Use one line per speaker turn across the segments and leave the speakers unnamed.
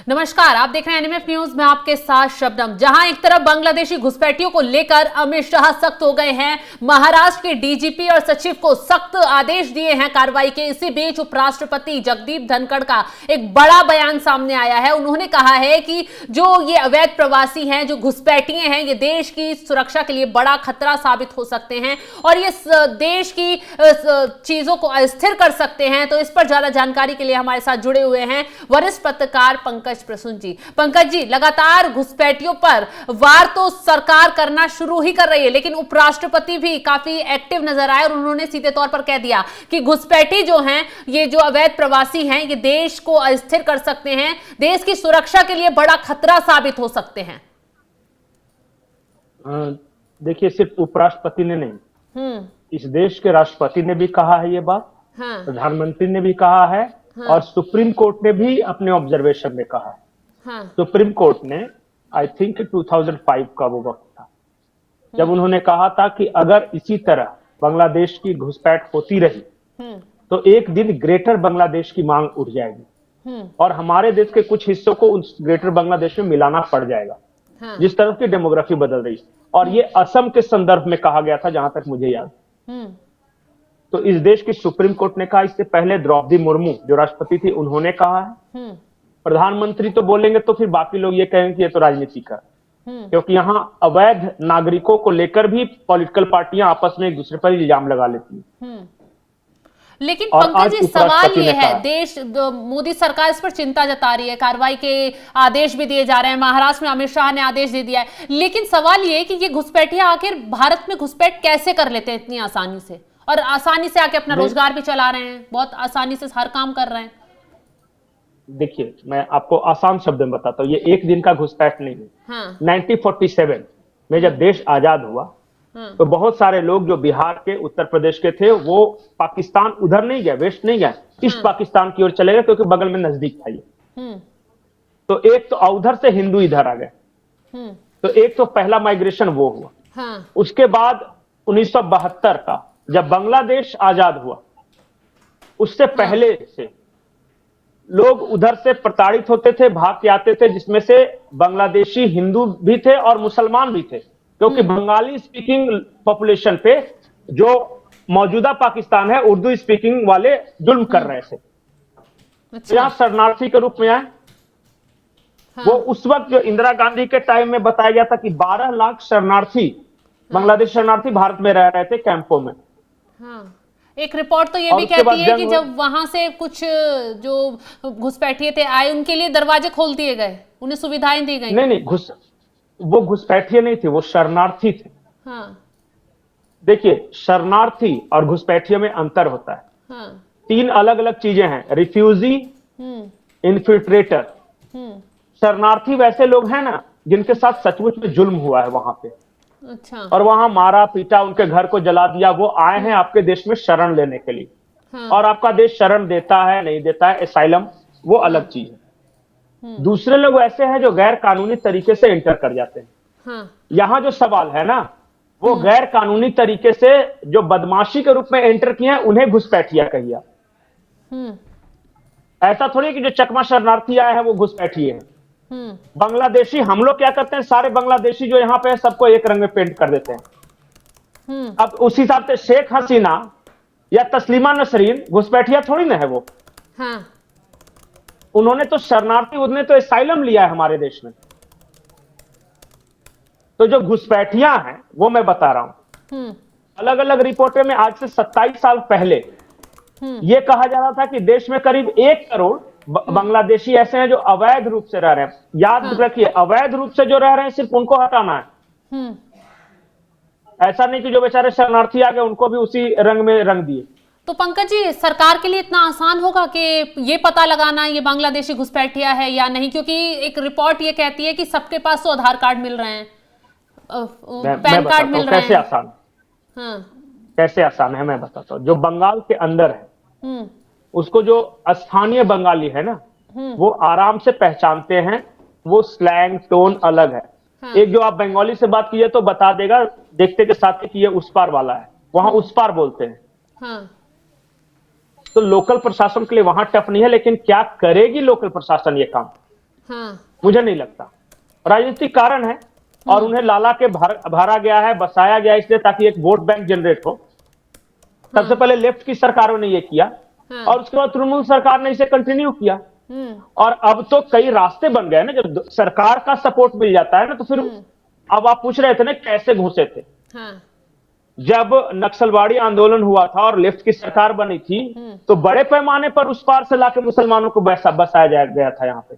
नमस्कार, आप देख रहे हैं एनएमएफ न्यूज में आपके साथ शबनम। जहां एक तरफ बांग्लादेशी घुसपैठियों को लेकर अमित शाह सख्त हो गए हैं, महाराष्ट्र के डीजीपी और सचिव को सख्त आदेश दिए हैं कार्रवाई के। इसी बीच उपराष्ट्रपति जगदीप धनखड़ का एक बड़ा बयान सामने आया है। उन्होंने कहा है कि जो ये अवैध प्रवासी हैं, जो घुसपैठिए हैं, ये देश की सुरक्षा के लिए बड़ा खतरा साबित हो सकते हैं और ये देश की चीजों को अस्थिर कर सकते हैं। तो इस पर ज्यादा जानकारी के लिए हमारे साथ जुड़े हुए हैं वरिष्ठ पत्रकार पंकज प्रसून जी। पंकज जी, लगातार घुसपैठियों पर वार तो सरकार करना शुरू ही कर रही है, लेकिन उपराष्ट्रपति भी काफी एक्टिव नजर आए और उन्होंने सीधे तौर पर कह दिया कि घुसपैठी जो हैं, ये जो अवैध प्रवासी हैं, ये देश को अस्थिर कर सकते हैं, देश की सुरक्षा के लिए बड़ा खतरा साबित हो सकते हैं।
देखिए, सिर्फ उपराष्ट्रपति ने नहीं, इस देश के राष्ट्रपति ने भी कहा है ये बात, प्रधानमंत्री ने भी कहा है, और सुप्रीम कोर्ट ने भी अपने ऑब्जर्वेशन में कहा है। सुप्रीम कोर्ट ने आई थिंक 2005 का वो वक्त था जब उन्होंने कहा था कि अगर इसी तरह बांग्लादेश की घुसपैठ होती रही तो एक दिन ग्रेटर बांग्लादेश की मांग उठ जाएगी और हमारे देश के कुछ हिस्सों को उस ग्रेटर बांग्लादेश में मिलाना पड़ जाएगा। जिस तरह की डेमोग्राफी बदल रही, और ये असम के संदर्भ में कहा गया था जहां तक मुझे याद। तो इस देश की सुप्रीम कोर्ट ने कहा, इससे पहले द्रौपदी मुर्मू जो राष्ट्रपति थी उन्होंने कहा है, प्रधानमंत्री तो बोलेंगे तो फिर बाकी लोग ये कहेंगे कि ये तो राजनीति का, क्योंकि यहाँ अवैध नागरिकों को लेकर भी पॉलिटिकल पार्टियां आपस में एक दूसरे पर इल्जाम लगा लेती हैं।
लेकिन पंकज जी, सवाल ये है, देश मोदी सरकार इस पर चिंता जता रही है, कार्रवाई के आदेश भी दिए जा रहे हैं, महाराष्ट्र में अमित शाह ने आदेश दे दिया है, लेकिन सवाल ये है कि ये घुसपैठिया आखिर भारत में घुसपैठ कैसे कर लेते हैं इतनी आसानी से, और आसानी से आके अपना रोजगार भी चला रहे हैं, बहुत आसानी से हर काम कर रहे हैं।
देखिए, मैं आपको आसान शब्द में बताता हूँ, ये एक दिन का घुसपैठ नहीं है। 1947 में जब देश आजाद हुआ तो बहुत सारे लोग जो बिहार के, उत्तर प्रदेश के थे, वो पाकिस्तान उधर नहीं गए, वेस्ट नहीं गए, ईस्ट पाकिस्तान की ओर चले गए, क्योंकि बगल में नजदीक था ये। तो एक तो उधर से हिंदू इधर आ गए, तो एक तो पहला माइग्रेशन वो हुआ। उसके बाद 1972 का जब बांग्लादेश आजाद हुआ, उससे पहले से लोग उधर से प्रताड़ित होते थे, भाग के आते थे, जिसमें से बांग्लादेशी हिंदू भी थे और मुसलमान भी थे, क्योंकि बंगाली स्पीकिंग पॉपुलेशन पे जो मौजूदा पाकिस्तान है, उर्दू स्पीकिंग वाले जुल्म कर रहे थे। अच्छा। यहाँ शरणार्थी के रूप में आए। वो उस वक्त जो इंदिरा गांधी के टाइम में बताया गया था कि 12 लाख शरणार्थी, बांग्लादेश शरणार्थी भारत में रह रहे थे कैंपों में।
एक रिपोर्ट तो ये भी कहती है कि जब वहां से कुछ जो घुसपैठिए थे आए, उनके लिए दरवाजे खोल दिए गए, उन्हें सुविधाएं दी गई।
नहीं, वो घुसपैठिए नहीं थे, वो शरणार्थी थे। देखिए, शरणार्थी और घुसपैठिए में अंतर होता है। 3 अलग अलग चीजें हैं, रिफ्यूजी, इन्फिल्ट्रेटर। शरणार्थी वैसे लोग हैं ना जिनके साथ सचमुच में जुल्म हुआ है वहां पे। अच्छा। और वहां मारा पीटा, उनके घर को जला दिया, वो आए हैं आपके देश में शरण लेने के लिए। और आपका देश शरण देता है नहीं देता है, एसाइलम, वो अलग चीज है। दूसरे लोग ऐसे हैं जो गैर कानूनी तरीके से एंटर कर जाते हैं। यहां जो सवाल है ना, वो गैर कानूनी तरीके से जो बदमाशी के रूप में एंटर किए हैं उन्हें घुसपैठिया कहिए। ऐसा थोड़ी कि जो चकमा शरणार्थी आए हैं वो घुसपैठिए हैं। बांग्लादेशी, हम लोग क्या करते हैं, सारे बांग्लादेशी जो यहाँ पे है सबको एक रंग में पेंट कर देते हैं। अब उस हिसाब से शेख हसीना या तस्लीमा नसरीन घुसपैठिया थोड़ी ना है वो। उन्होंने तो शरणार्थी, उन्होंने तो एसाइलम लिया है हमारे देश में। तो जो घुसपैठियां हैं वो मैं बता रहा हूं, अलग अलग रिपोर्टें में आज से 27 साल पहले ये कहा जा रहा था कि देश में करीब 1 करोड़ बांग्लादेशी ऐसे हैं जो अवैध रूप से रह रहे हैं। याद रखिए, अवैध रूप से जो रह रहे हैं सिर्फ उनको हटाना है। ऐसा नहीं कि जो बेचारे शरणार्थी आ गए उनको भी उसी रंग में रंग दिए।
तो पंकज जी, सरकार के लिए इतना आसान होगा कि ये पता लगाना ये बांग्लादेशी घुसपैठिया है या नहीं? क्योंकि एक रिपोर्ट ये कहती है कि सबके पास तो आधार कार्ड मिल रहे हैं, पैन कार्ड मिल रहे हैं।
कैसे आसान? कैसे आसान है मैं बताता हूँ। जो बंगाल के अंदर है उसको जो स्थानीय बंगाली है ना, वो आराम से पहचानते हैं, वो स्लैंग टोन अलग है। एक जो आप बंगाली से बात कीजिए तो बता देगा देखते के साथ कि ये उस पार वाला है, वहां उस पार बोलते हैं। तो लोकल प्रशासन के लिए वहां टफ नहीं है, लेकिन क्या करेगी लोकल प्रशासन ये काम? मुझे नहीं लगता। राजनीतिक कारण है और उन्हें लाला के भरा गया है, बसाया गया इसलिए ताकि एक वोट बैंक जनरेट हो। सबसे पहले लेफ्ट की सरकारों ने ये किया और उसके बाद तृणमूल सरकार ने इसे कंटिन्यू किया। और अब तो कई रास्ते बन गए ना, जब सरकार का सपोर्ट मिल जाता है ना, तो फिर अब आप पूछ रहे थे ना कैसे घुसे थे। जब नक्सलवाड़ी आंदोलन हुआ था और लेफ्ट की सरकार बनी थी तो बड़े पैमाने पर उस पार से लाके मुसलमानों को बसाया गया था यहाँ पे,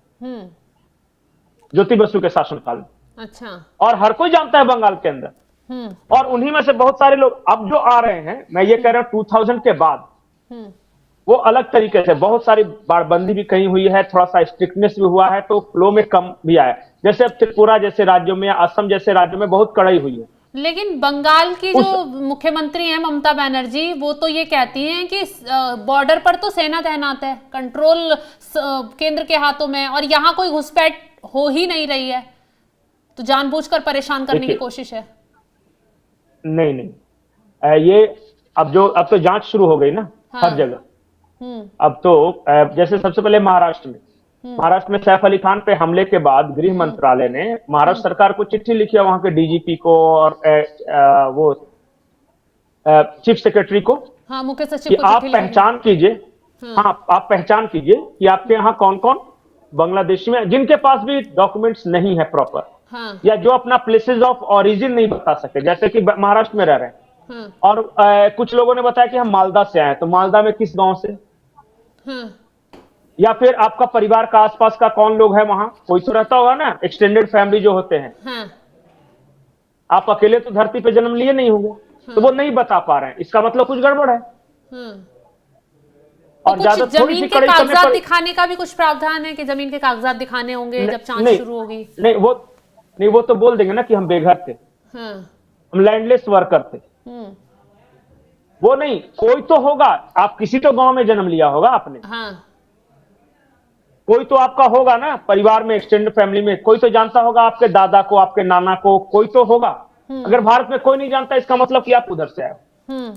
ज्योति बसु के शासनकाल में।
अच्छा।
और हर कोई जानता है बंगाल के अंदर, और उन्हीं में से बहुत सारे लोग अब जो आ रहे हैं, मैं ये कह रहा हूं 2000 के बाद वो अलग तरीके से, बहुत सारी बाड़बंदी भी कहीं हुई है, थोड़ा सा स्ट्रिक्टनेस भी हुआ है, तो फ्लो में कम भी आया। जैसे अब त्रिपुरा जैसे राज्यों में, असम जैसे राज्यों में बहुत कड़ाई हुई है।
लेकिन बंगाल की जो मुख्यमंत्री हैं ममता बनर्जी, वो तो ये कहती हैं कि बॉर्डर पर तो सेना तैनात है, कंट्रोल केंद्र के हाथों में, और यहाँ कोई घुसपैठ हो ही नहीं रही है, तो जानबूझकर परेशान करने की कोशिश है।
नहीं, ये अब तो जांच शुरू हो गई ना। हाँ। हर जगह अब तो जैसे सबसे पहले महाराष्ट्र में सैफ अली खान पे हमले के बाद गृह मंत्रालय ने महाराष्ट्र सरकार को चिट्ठी लिखी है, वहां के डीजीपी को और वो चीफ सेक्रेटरी को,
हाँ, मुख्य सचिव को,
आप पहचान कीजिए। हाँ, आप पहचान कीजिए कि आपके यहाँ कौन कौन बांग्लादेशी में जिनके पास भी डॉक्यूमेंट्स नहीं है प्रॉपर, या जो अपना प्लेसेस ऑफ ओरिजिन नहीं बता सके, जैसे कि महाराष्ट्र में रह रहे हैं। और कुछ लोगों ने बताया कि हम मालदा से आए, तो मालदा में किस गांव से, या फिर आपका परिवार का आसपास का कौन लोग है वहां, कोई तो रहता होगा ना, एक्सटेंडेड फैमिली जो होते हैं। आप अकेले तो धरती पे जन्म लिए नहीं होंगे, तो वो नहीं बता पा रहे हैं, इसका मतलब कुछ गड़बड़ है।
और तो ज्यादा जमीन के कागजात दिखाने का भी कुछ प्रावधान है कि जमीन के कागजात दिखाने होंगे जब जांच शुरू होगी?
नहीं, वो तो बोल देंगे ना कि हम बेघर थे, हम लैंडलेस वर्कर थे। वो नहीं, कोई तो होगा, आप किसी तो गांव में जन्म लिया होगा आपने। कोई तो आपका होगा ना परिवार में, एक्सटेंडेड फैमिली में, कोई तो जानता होगा आपके दादा को, आपके नाना को, कोई तो होगा। अगर भारत में कोई नहीं जानता, इसका मतलब कि आप उधर से आए हो।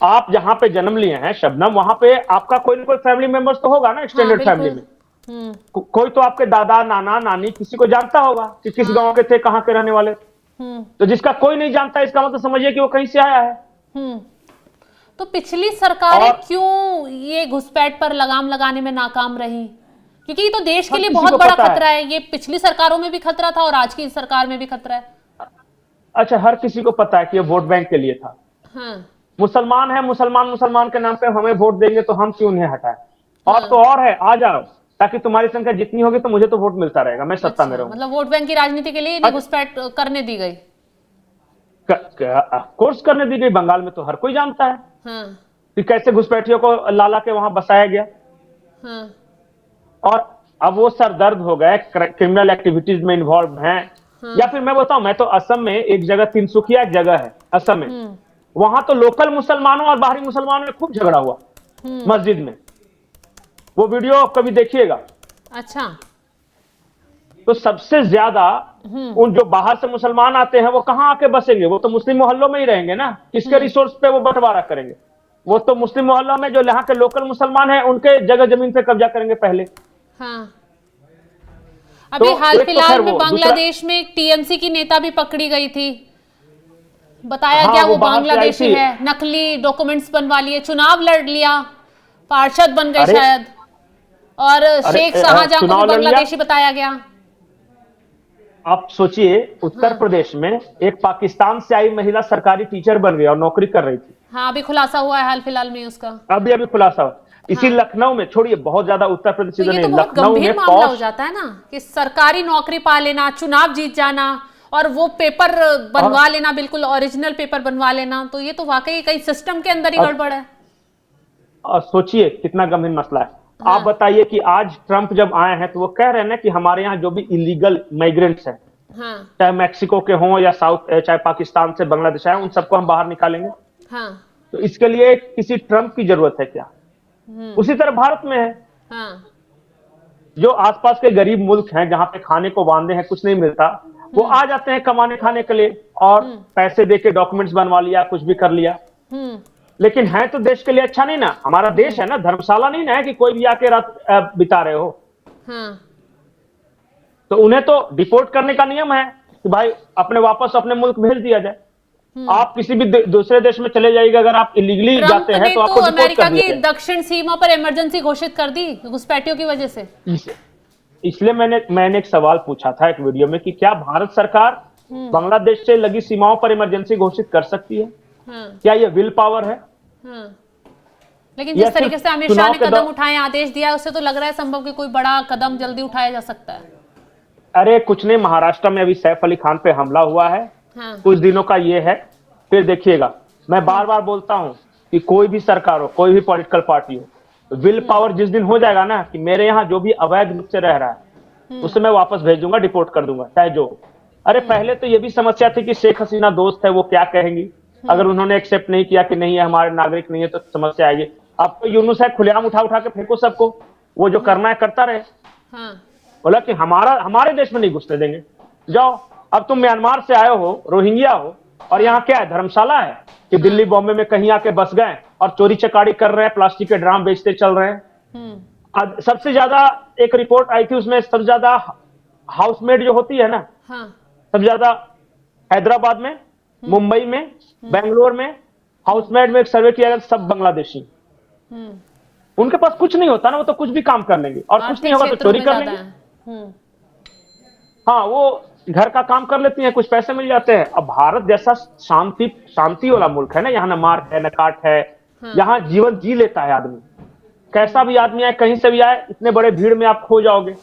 आप जहां पे जन्म लिए हैं शबनम, वहां पे आपका कोई ना कोई फैमिली मेंबर्स तो होगा ना, एक्सटेंडेड फैमिली में। कोई तो आपके दादा, नाना, नानी किसी को जानता होगा कि किस गांव के थे, कहां के रहने वाले। तो जिसका कोई नहीं जानता, इसका मतलब समझिए कि वो कहीं से आया है।
तो पिछली सरकारें क्यों ये घुसपैठ पर लगाम लगाने में नाकाम रही? क्योंकि ये तो देश के लिए बहुत बड़ा खतरा है। ये पिछली सरकारों में भी खतरा था और आज की सरकार में भी खतरा है।
अच्छा, हर किसी को पता है कि ये वोट बैंक के लिए था। मुसलमान है, मुसलमान के नाम पे हमें वोट देंगे तो हम क्यों नहीं हटाए। और तो और है, आ जाओ, ताकि तुम्हारी संख्या जितनी होगी तो मुझे तो वोट मिलता रहेगा, मैं सत्ता में रहूंगा।
मतलब वोट बैंक की राजनीति के लिए घुसपैठ करने दी गई,
कोर्स करने दी गई। बंगाल में तो हर कोई जानता है कि कैसे घुसपैठियों को लाला के वहां बसाया गया। और अब वो सरदर्द हो गए, क्रिमिनल एक्टिविटीज में इन्वॉल्व हैं। या फिर मैं बताऊं, मैं तो असम में एक जगह, तिनसुकिया एक जगह है असम में, वहां तो लोकल मुसलमानों और बाहरी मुसलमानों में खूब झगड़ा हुआ मस्जिद में। वो वीडियो आप कभी देखिएगा।
अच्छा।
तो सबसे ज्यादा उन जो बाहर से मुसलमान आते हैं वो कहां आके बसेंगे? वो तो मुस्लिम मोहल्लों में ही रहेंगे ना। किसके रिसोर्स पे वो बंटवारा करेंगे? वो तो मुस्लिम मोहल्लों में जो यहाँ के लोकल मुसलमान हैं उनके जगह जमीन पे कब्जा करेंगे पहले।
अभी हाल फिलहाल में बांग्लादेश में एक टीएमसी की नेता भी पकड़ी गई थी, बताया गया वो बांग्लादेशी है, नकली डॉक्यूमेंट्स बनवा लिए, चुनाव लड़ लिया, पार्षद बन गए शायद, और शेख शाहजहां को भी बांग्लादेशी बताया गया।
आप सोचिए, उत्तर प्रदेश में एक पाकिस्तान से आई महिला सरकारी टीचर बन गई और नौकरी कर रही थी।
हाँ, अभी खुलासा हुआ है हाल फिलहाल में उसका।
अभी खुलासा हुआ। इसी लखनऊ में, छोड़िए बहुत ज्यादा उत्तर प्रदेश
तो नहीं, लखनऊ में मामला हो जाता है ना कि सरकारी नौकरी पा लेना, चुनाव जीत जाना और वो पेपर बनवा लेना, बिल्कुल ओरिजिनल पेपर बनवा लेना, तो ये तो वाकई कई सिस्टम के अंदर ही गड़बड़ है।
और सोचिए कितना गंभीर मसला है। आप बताइए कि आज ट्रंप जब आए हैं तो वो कह रहे हैं ना कि हमारे यहाँ जो भी इलीगल माइग्रेंट्स हैं, चाहे मैक्सिको के हों या चाहे पाकिस्तान से बांग्लादेश आए, उन सबको हम बाहर निकालेंगे। तो इसके लिए किसी ट्रंप की जरूरत है क्या? उसी तरह भारत में है। जो आसपास के गरीब मुल्क हैं जहां पे खाने को वांदे हैं, कुछ नहीं मिलता, वो आ जाते हैं कमाने खाने के लिए और पैसे देके डॉक्यूमेंट्स बनवा लिया, कुछ भी कर लिया। लेकिन है तो देश के लिए अच्छा नहीं ना। हमारा देश है ना, धर्मशाला नहीं ना है कि कोई भी आके रात बिता रहे हो।
हाँ।
तो उन्हें तो डिपोर्ट करने का नियम है कि भाई अपने वापस अपने मुल्क भेज दिया जाए। आप किसी भी दूसरे देश में चले जाइएगा, अगर आप इलीगली
ट्रंप
जाते हैं
ने
तो
तो
आपको डिपोर्ट
अमेरिका
कर दिया
की
जाएगा।
दक्षिण सीमा पर इमरजेंसी घोषित कर दी घुसपैठियों की वजह से।
इसलिए मैंने एक सवाल पूछा था एक वीडियो में कि क्या भारत सरकार बांग्लादेश से लगी सीमाओं पर इमरजेंसी घोषित कर सकती है? क्या ये विल पावर है?
लेकिन
या
जिस तरीके से
सिर्फ
अमित शाह
चुनाव
ने
के
कदम उठाए, आदेश दिया, उससे तो लग रहा है संभव कि कोई बड़ा कदम जल्दी उठाया जा सकता है।
अरे कुछ नहीं, महाराष्ट्र में अभी सैफ अली खान पे हमला हुआ है, कुछ दिनों का ये है, फिर देखिएगा। मैं बार बार बोलता हूं कि कोई भी सरकार हो, कोई भी पॉलिटिकल पार्टी हो, विल पावर जिस दिन हो जाएगा ना कि मेरे यहाँ जो भी अवैध रूप से रह रहा है उसे मैं वापस भेज दूंगा, डिपोर्ट कर दूंगा, चाहे जो। अरे पहले तो ये भी समस्या थी कि शेख हसीना दोस्त है, वो क्या कहेंगी अगर उन्होंने एक्सेप्ट नहीं किया कि नहीं है हमारे नागरिक नहीं है, तो समस्या आएगी। अब तो यूनुस है, खुलेआम उठा उठा के फेंको सबको, वो जो करना है करता रहे। बोला कि हमारे देश में नहीं घुसने देंगे, जाओ। अब तुम म्यांमार से आए हो, रोहिंग्या हो, और यहाँ क्या है, धर्मशाला है कि दिल्ली बॉम्बे में कहीं आके बस गए और चोरी चकारी कर रहे हैं, प्लास्टिक के ड्राम बेचते चल रहे हैं। सबसे ज्यादा एक रिपोर्ट आई थी, उसमें सबसे ज्यादा हाउसमेड जो होती है ना, सबसे ज्यादा हैदराबाद में, मुंबई में, बेंगलोर में हाउसमेड में एक सर्वे किया गया, सब बांग्लादेशी। उनके पास कुछ नहीं होता ना, वो तो कुछ भी काम कर लेंगे, और कुछ नहीं होगा तो चोरी कर लेंगे। हाँ, वो घर का काम कर लेती हैं, कुछ पैसे मिल जाते हैं। अब भारत जैसा शांति वाला मुल्क है ना, यहाँ ना मार है ना काट है, यहाँ जीवन जी लेता है आदमी। कैसा भी आदमी आए, कहीं से भी आए, इतने बड़े भीड़ में आप खो जाओगे।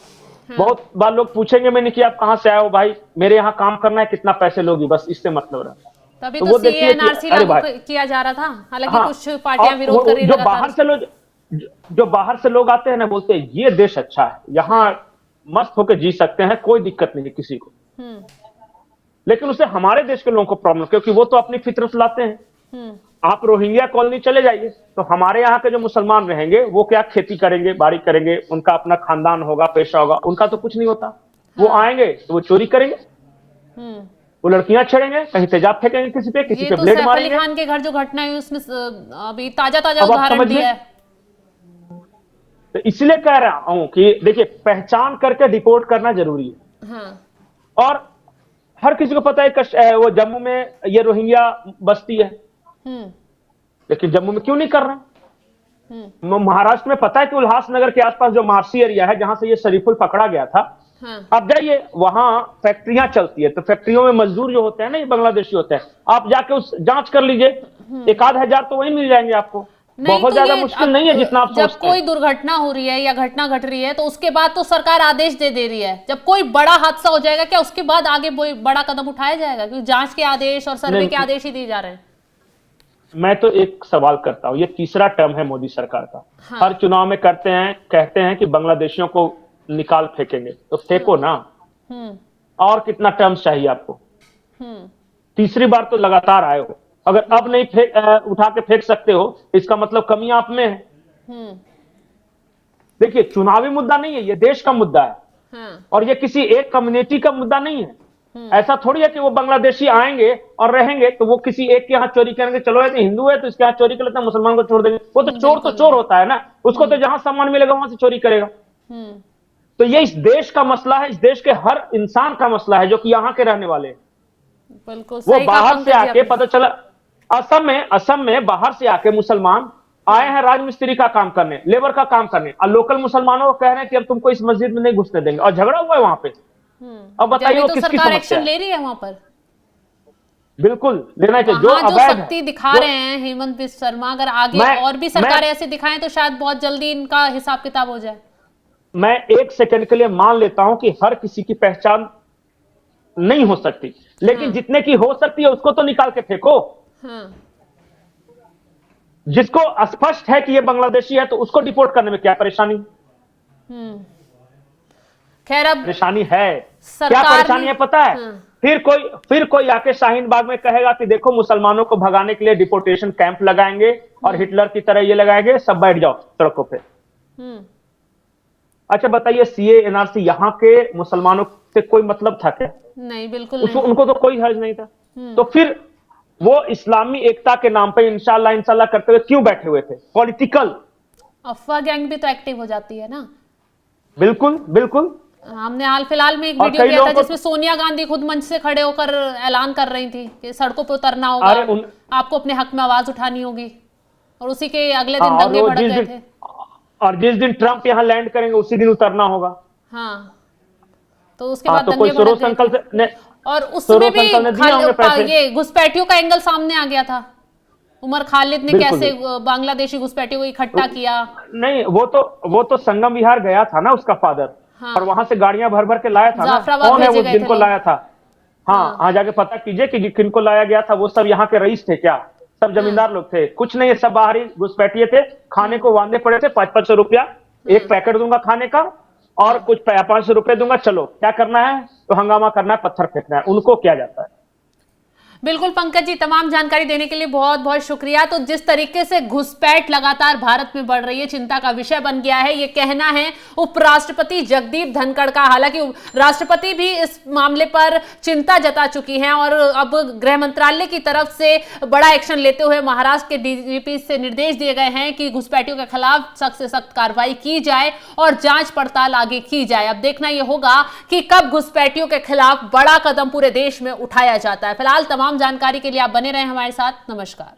बहुत बार लोग पूछेंगे मैंने कि आप कहाँ से आए हो, भाई मेरे यहाँ काम करना है, कितना पैसे लोगी, बस इससे मतलब रहता है।
तभी तो सीए एनआरसी लागू किया जा रहा था, हालांकि कुछ पार्टियां विरोध कर रही
हैं। जो बाहर से लोग आते हैं ना, बोलते हैं ये देश अच्छा है, यहाँ मस्त होकर जी सकते हैं, कोई दिक्कत नहीं है किसी को। लेकिन उसे हमारे देश के लोगों को प्रॉब्लम, क्योंकि वो तो अपनी फितरत लाते हैं। आप रोहिंग्या कॉलोनी चले जाइए, तो हमारे यहाँ के जो मुसलमान रहेंगे वो क्या खेती करेंगे, बाड़ी करेंगे, उनका अपना खानदान होगा, पेशा होगा, उनका तो कुछ नहीं होता। वो आएंगे तो वो चोरी करेंगे, वो लड़कियां छेड़ेंगे, कहीं तेजाब फेंकेंगे किसी पे, किसी पे ब्लेड मारेंगे।
सैफ अली खान के घर जो घटना हुई उसमें अभी ताजा उदाहरण दिया है।
तो इसलिए कह रहा हूं कि देखिए, पहचान करके डिपोर्ट करना जरूरी है। और हर किसी को पता है वो जम्मू में ये रोहिंग्या बस्ती है, लेकिन जम्मू में क्यों नहीं कर रहे? महाराष्ट्र में पता है कि उल्हासनगर के आसपास जो मार्सी एरिया है, जहां से ये शरीफुल पकड़ा गया था, आप जाइए, वहां फैक्ट्रियां चलती है, तो फैक्ट्रियों में मजदूर जो होते हैं ना, ये बांग्लादेशी होते हैं। आप जाके उस जांच कर लीजिए, 1,000 तो वहीं मिल जाएंगे आपको। बहुत ज्यादा मुश्किल नहीं है जितना आप सोचते हैं।
जब कोई दुर्घटना हो रही है या घटना घट रही है, तो उसके बाद तो सरकार आदेश दे रही है। जब कोई बड़ा हादसा हो जाएगा, क्या उसके बाद आगे बड़ा कदम उठाया जाएगा? क्योंकि जांच के आदेश और सर्वे के आदेश ही दिए जा रहे हैं।
मैं तो एक सवाल करता हूं, ये तीसरा टर्म है मोदी सरकार का। हर चुनाव में कहते हैं कि बांग्लादेशियों को निकाल फेंकेंगे, तो फेंको ना। और कितना टर्म चाहिए आपको? तीसरी बार तो लगातार आए हो। अगर अब नहीं उठा के फेंक सकते हो, इसका मतलब कमी आप में है। देखिए, चुनावी मुद्दा नहीं है, ये देश का मुद्दा है। और ये किसी एक कम्युनिटी का मुद्दा नहीं है। ऐसा थोड़ी है कि वो बांग्लादेशी आएंगे और रहेंगे तो वो किसी एक के यहाँ चोरी करेंगे, चलो ये तो हिंदू है तो इसके यहाँ चोरी कर लेते हैं, मुसलमान को छोड़ देंगे। वो तो चोर होता है ना, उसको तो जहां सामान मिलेगा वहां से चोरी करेगा। तो ये इस देश का मसला है, इस देश के हर इंसान का मसला है जो कि यहाँ के रहने वाले हैं। वो बाहर से आके, पता चला असम में बाहर से आके मुसलमान आए हैं राजमिस्त्री का काम करने, लेबर का काम करने, और लोकल मुसलमानों को कह रहे हैं कि अब तुमको इस मस्जिद में नहीं घुसने देंगे, और झगड़ा हुआ है वहां पे। अब बताइए वो किसकी समस्या है?
एक्शन ले रही है वहां पर।
बिल्कुल लेना चाहिए। जो
शक्ति दिखा रहे हैं हेमंत बिस्वा शर्मा, अगर आगे और भी सरकारें ऐसे दिखाएं तो शायद बहुत जल्दी इनका हिसाब किताब हो जाए।
मैं एक सेकंड के लिए मान लेता हूं कि हर किसी की पहचान नहीं हो सकती, लेकिन जितने की हो सकती है उसको तो निकाल के फेंको। जिसको स्पष्ट है कि ये बांग्लादेशी है तो उसको डिपोर्ट करने में क्या परेशानी?
खैर, अब
परेशानी है, क्या परेशानी है पता है? फिर कोई आके शाहीन बाग में कहेगा कि देखो मुसलमानों को भगाने के लिए डिपोर्टेशन कैंप लगाएंगे और हिटलर की तरह ये लगाएंगे, सब बैठ जाओ सड़कों पे। अच्छा बताइए, सीए एनआरसी यहाँ के मुसलमानों से कोई मतलब था क्या?
नहीं, बिल्कुल नहीं।
उनको तो कोई हर्ज नहीं था। तो फिर वो इस्लामी एकता के नाम पे इंशाल्लाह करते हुए क्यों बैठे हुए थे? पॉलिटिकल
अफवाह गैंग भी तो एक्टिव हो जाती है ना।
बिल्कुल बिल्कुल।
हमने हाल फिलहाल में एक
और
वीडियो
कई
किया था
लोगों को
जिसमें सोनिया गांधी खुद मंच से खड़े होकर ऐलान कर रही थी कि सड़कों पे उतरना होगा,
अरे
आपको अपने हक में आवाज उठानी होगी, और उसी के अगले
हाँ,
दिन
और
दंगे
वो
भड़क
जिस
गए
दिन
थे।
और जिस दिन ट्रंप यहाँ लैंड करेंगे उसी दिन उतरना होगा।
हाँ, तो उसके
हाँ,
बाद
तो कोई
दंगे भड़क
सोरोस
गए थे,
अंकल से
और उसमें
सोरोस
भी
अंकल ने दिए होंगे पैसे।
ये घुसपैठियों का एंगल सामने आ गया था। उमर खालिद ने
बिल्कुल
कैसे
बिल्कुल।
बांग्लादेशी घुसपैठियों को इकट्ठा किया।
नहीं, वो तो संगम विहार गया था ना उसका फादर,
हाँ,
और वहां से गाड़ियां भर भर के लाया था ना।
जाफराबाद
कौन है
भेजे
वो
गए थे
जिनको
लोग।
लाया था? हाँ,
हाँ,
वहां जाके पता कीजिए कि किनको लाया गया था। वो सब यहाँ के रईस थे क्या? सब
हाँ,
जमींदार लोग थे? कुछ नहीं, ये सब बाहरी घुसपैठिए थे। खाने को वांदे पड़े थे, 500-500 रुपया एक पैकेट दूंगा खाने का, और कुछ 500 रुपए दूंगा, चलो क्या करना है तो हंगामा करना है, पत्थर फेंकना है, उनको किया जाता है।
बिल्कुल पंकज जी, तमाम जानकारी देने के लिए बहुत बहुत शुक्रिया। तो जिस तरीके से घुसपैठ लगातार भारत में बढ़ रही है, चिंता का विषय बन गया है, ये कहना है उपराष्ट्रपति जगदीप धनखड़ का। हालांकि राष्ट्रपति भी इस मामले पर चिंता जता चुकी हैं, और अब गृह मंत्रालय की तरफ से बड़ा एक्शन लेते हुए महाराष्ट्र के डीजीपी से निर्देश दिए गए हैं कि घुसपैठियों के खिलाफ सख्त से सख्त कार्रवाई की जाए और जांच पड़ताल आगे की जाए। अब देखना यह होगा कि कब घुसपैठियों के खिलाफ बड़ा कदम पूरे देश में उठाया जाता है। फिलहाल तमाम जानकारी के लिए आप बने रहें हमारे साथ। नमस्कार।